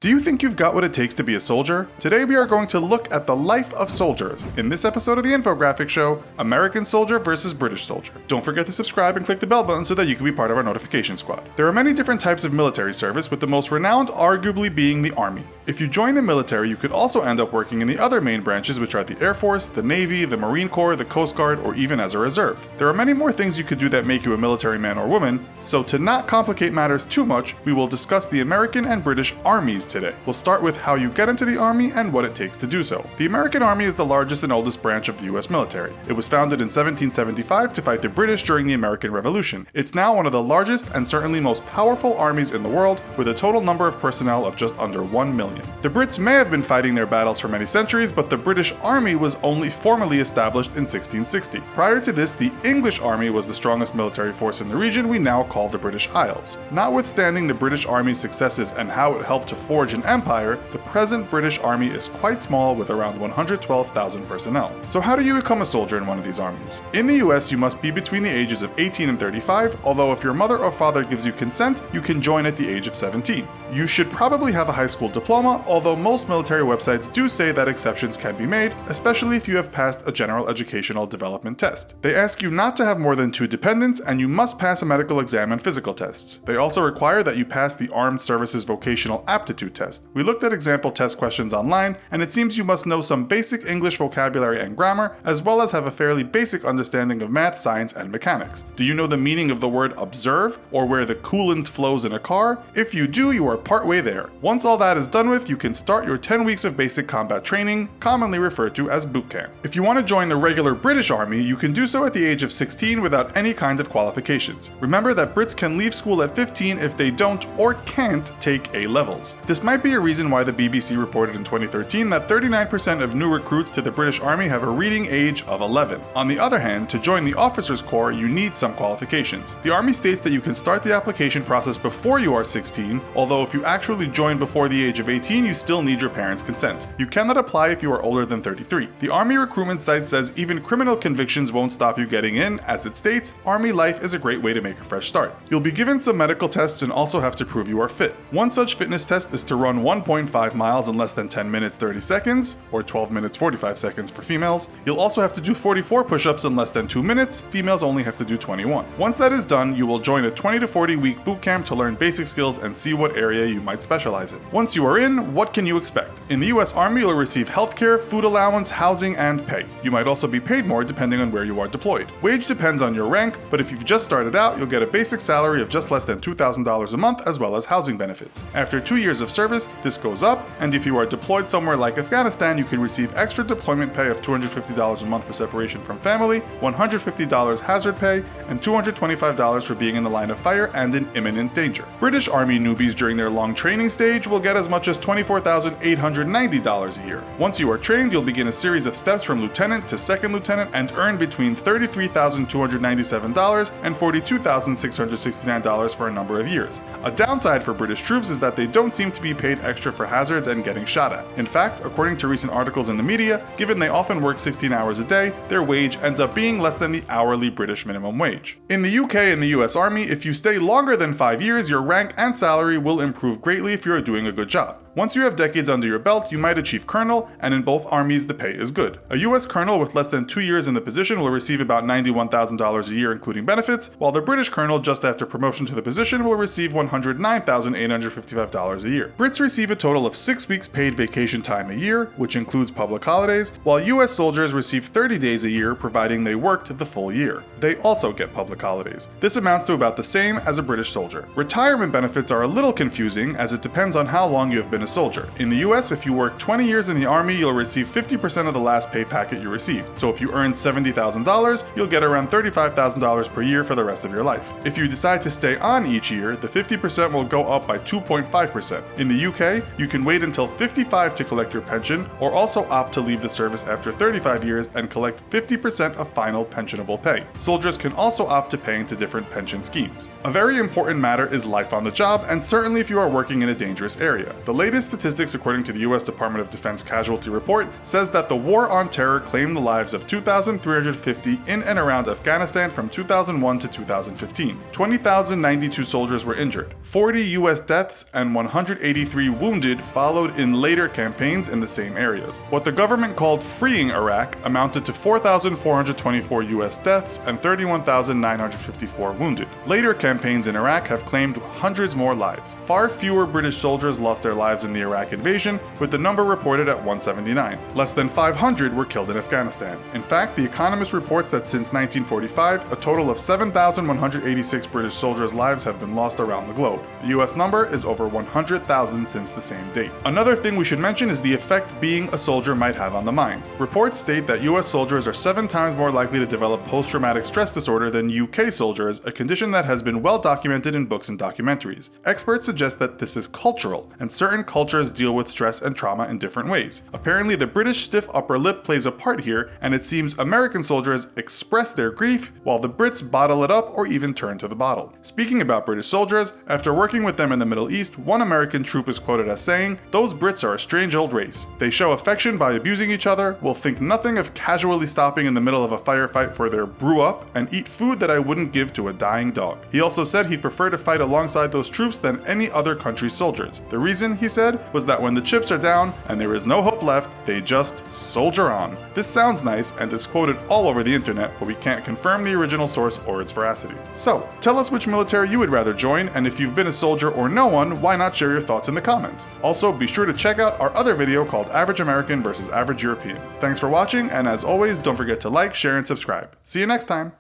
Do you think you've got what it takes to be a soldier? Today we are going to look at the life of soldiers in this episode of the Infographics show, American Soldier versus British Soldier. Don't forget to subscribe and click the bell button so that you can be part of our notification squad. There are many different types of military service, with the most renowned arguably being the Army. If you join the military, you could also end up working in the other main branches, which are the Air Force, the Navy, the Marine Corps, the Coast Guard, or even as a reserve. There are many more things you could do that make you a military man or woman, so to not complicate matters too much, we will discuss the American and British armies today. We'll start with how you get into the Army and what it takes to do so. The American Army is the largest and oldest branch of the US military. It was founded in 1775 to fight the British during the American Revolution. It's now one of the largest and certainly most powerful armies in the world, with a total number of personnel of just under 1 million. The Brits may have been fighting their battles for many centuries, but the British Army was only formally established in 1660. Prior to this, the English Army was the strongest military force in the region we now call the British Isles. Notwithstanding the British Army's successes and how it helped to forge an empire, the present British Army is quite small, with around 112,000 personnel. So how do you become a soldier in one of these armies? In the US, you must be between the ages of 18 and 35, although if your mother or father gives you consent, you can join at the age of 17. You should probably have a high school diploma, although most military websites do say that exceptions can be made, especially if you have passed a general educational development test. They ask you not to have more than 2 dependents, and you must pass a medical exam and physical tests. They also require that you pass the Armed Services Vocational Aptitude Test. We looked at example test questions online, and it seems you must know some basic English vocabulary and grammar, as well as have a fairly basic understanding of math, science, and mechanics. Do you know the meaning of the word observe, or where the coolant flows in a car? If you do, you are partway there. Once all that is done with, you can start your 10 weeks of basic combat training, commonly referred to as boot camp. If you want to join the regular British Army, you can do so at the age of 16 without any kind of qualifications. Remember that Brits can leave school at 15 if they don't or can't take A levels. This might be a reason why the BBC reported in 2013 that 39% of new recruits to the British Army have a reading age of 11. On the other hand, to join the Officers Corps, you need some qualifications. The Army states that you can start the application process before you are 16, although if you actually join before the age of 18, you still need your parents' consent. You cannot apply if you are older than 33. The Army recruitment site says even criminal convictions won't stop you getting in. As it states, Army life is a great way to make a fresh start. You'll be given some medical tests and also have to prove you are fit. One such fitness test is to run 1.5 miles in less than 10 minutes 30 seconds, or 12 minutes 45 seconds for females. You'll also have to do 44 push-ups in less than 2 minutes. Females only have to do 21. Once that is done, you will join a 20 to 40 week boot camp to learn basic skills and see what area you might specialize in. Once you are in, what can you expect? In the US Army, you'll receive healthcare, food allowance, housing, and pay. You might also be paid more depending on where you are deployed. Wage depends on your rank, but if you've just started out, you'll get a basic salary of just less than $2,000 a month, as well as housing benefits. After 2 years of service, this goes up, and if you are deployed somewhere like Afghanistan, you can receive extra deployment pay of $250 a month for separation from family, $150 hazard pay, and $225 for being in the line of fire and in imminent danger. British Army newbies during their long training stage will get as much as $24,890 a year. Once you are trained, you'll begin a series of steps from lieutenant to second lieutenant and earn between $33,297 and $42,669 for a number of years. A downside for British troops is that they don't seem to be paid extra for hazards and getting shot at. In fact, according to recent articles in the media, given they often work 16 hours a day, their wage ends up being less than the hourly British minimum wage. In the UK and the US Army, if you stay longer than 5 years, your rank and salary will improve greatly if you are doing a good job. Once you have decades under your belt, you might achieve colonel, and in both armies the pay is good. A US colonel with less than 2 years in the position will receive about $91,000 a year including benefits, while the British colonel just after promotion to the position will receive $109,855 a year. Brits receive a total of 6 weeks paid vacation time a year, which includes public holidays, while US soldiers receive 30 days a year providing they worked the full year. They also get public holidays. This amounts to about the same as a British soldier. Retirement benefits are a little confusing, as it depends on how long you have been a soldier. In the US, if you work 20 years in the Army, you'll receive 50% of the last pay packet you receive. So if you earn $70,000, you'll get around $35,000 per year for the rest of your life. If you decide to stay on each year, the 50% will go up by 2.5%. In the UK, you can wait until 55 to collect your pension, or also opt to leave the service after 35 years and collect 50% of final pensionable pay. Soldiers can also opt to pay into different pension schemes. A very important matter is life on the job, and certainly if you you are working in a dangerous area. The latest statistics according to the US Department of Defense Casualty Report says that the war on terror claimed the lives of 2,350 in and around Afghanistan from 2001 to 2015. 20,092 soldiers were injured. 40 US deaths and 183 wounded followed in later campaigns in the same areas. What the government called freeing Iraq amounted to 4,424 US deaths and 31,954 wounded. Later campaigns in Iraq have claimed hundreds more lives. Far fewer British soldiers lost their lives in the Iraq invasion, with the number reported at 179. Less than 500 were killed in Afghanistan. In fact, The Economist reports that since 1945, a total of 7,186 British soldiers' lives have been lost around the globe. The US number is over 100,000 since the same date. Another thing we should mention is the effect being a soldier might have on the mind. Reports state that US soldiers are 7 times more likely to develop post-traumatic stress disorder than UK soldiers, a condition that has been well documented in books and documentaries. Experts suggest that this is cultural, and certain cultures deal with stress and trauma in different ways. Apparently, the British stiff upper lip plays a part here, and it seems American soldiers express their grief, while the Brits bottle it up or even turn to the bottle. Speaking about British soldiers, after working with them in the Middle East, one American troop is quoted as saying, "Those Brits are a strange old race. They show affection by abusing each other, will think nothing of casually stopping in the middle of a firefight for their brew up, and eat food that I wouldn't give to a dying dog." He also said he'd prefer to fight alongside those troops than any other country's soldiers. The reason, he said, was that when the chips are down and there is no hope left, they just soldier on. This sounds nice and it's quoted all over the internet, but we can't confirm the original source or its veracity. So, tell us which military you would rather join, and if you've been a soldier or no one, why not share your thoughts in the comments? Also, be sure to check out our other video called Average American versus Average European. Thanks for watching, and as always, don't forget to like, share, and subscribe. See you next time!